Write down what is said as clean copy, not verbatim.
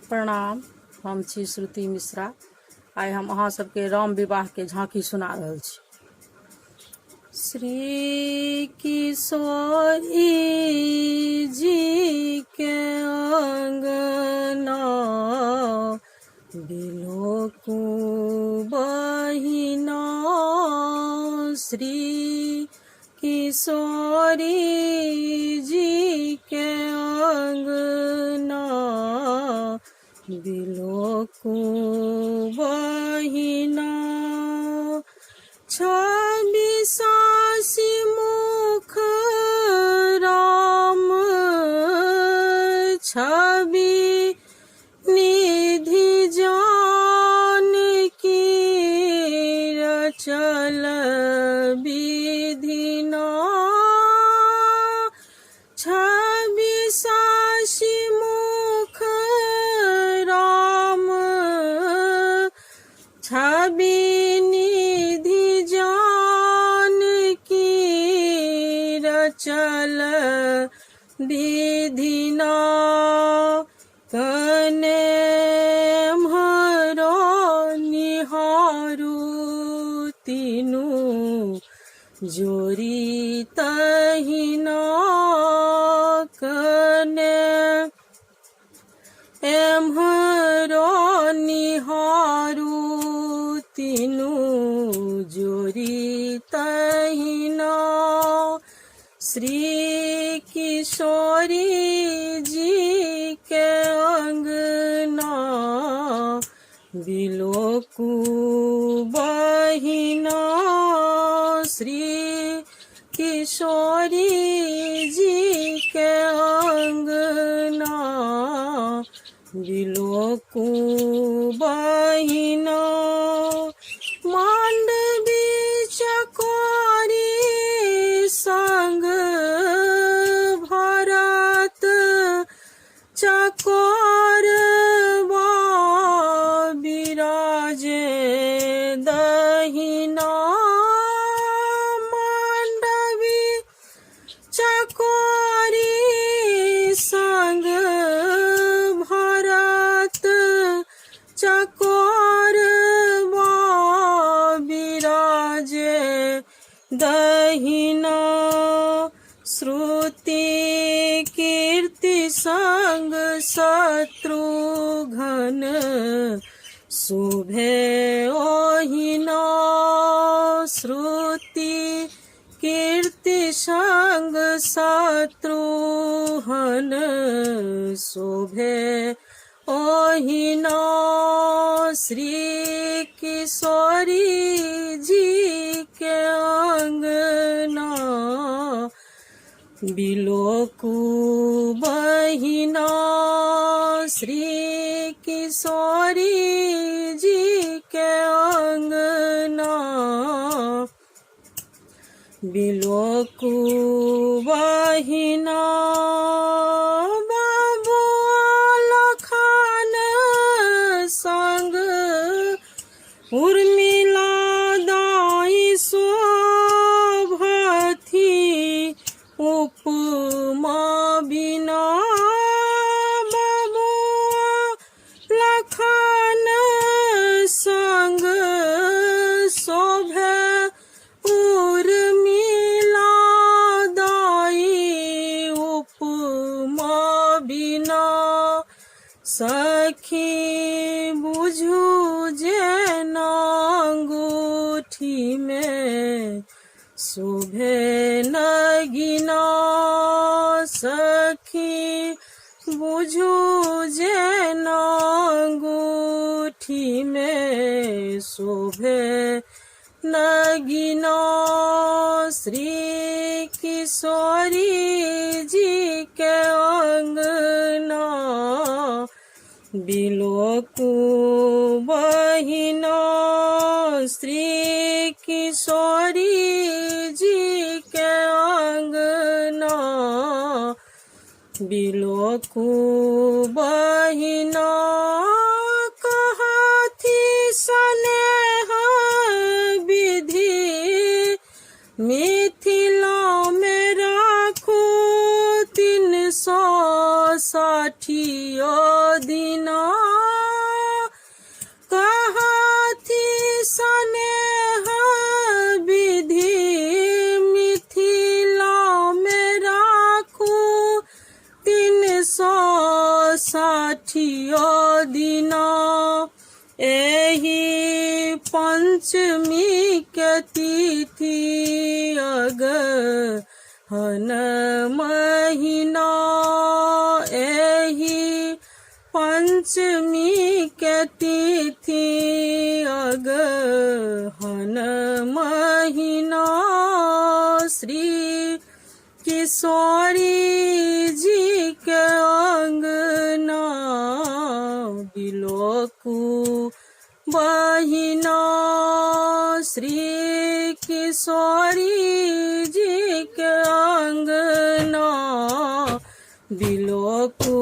प्रणाम। हम छी श्रुति मिश्रा। आइ हम अहाँ सबके राम विवाह के झांकी सुना रहल छी। श्री किशोरी जी के अंगना बिलोकु बहिना, श्री किशोरी जी के अंगना बिलोकु बहिना। 26 मुख राम 26 निधि जानकी रचल विधिना। 26 मुख राम 26 निधि जानकी रचल विधिना। कने म्हरो निहारू तीनू जोरी तहिना। कने एम्हरो निहारू तीनू जोरी तहिना। श्री किशोरी जी के अंगना बिलोकु बहिना। श्री किशोरी जी के अंगना बिलोकु बहिना। मांडवी चकोरी संग भरत चकोर बिराजे दहिना। मांडवी चकोरी संग भरत चकोर बिराजे दहिना। श्रुति कीर्ति संग शत्रुघ्न शोभे ओहिना। श्रुति कीर्ति संग शत्रुघ्न शोभे ओहिना। श्री किशोरी जी के अंगना बिलोकु बहिना। श्री किशोरी जी के अंगना बिलोकु बहिना। संग उर्मिला दाई शोभथी उपमा बिना। बबुआ लखन संग शोभे उर्मिला दाई उपमा बिना। सखी बुझू जे अंगूठी में शोभे नगिना। सखी बुझू जे अंगूठी में शोभे नगिना। श्री किशोरी जी के अंगना बिलोकु बहिना। श्री किशोरी जी के अंगना बिलोकु बहिना। कहथी स्नेह विधि मिथिला में राखू 360 दिना। छठियो दिना एही पंचमी के तिथि अगहन महीना एही पंचमी के तिथि अगहन महीना श्री किशोरी जी के अंगना बिलोकू बहिना श्री किशोरी जी के अंगना बिलोकू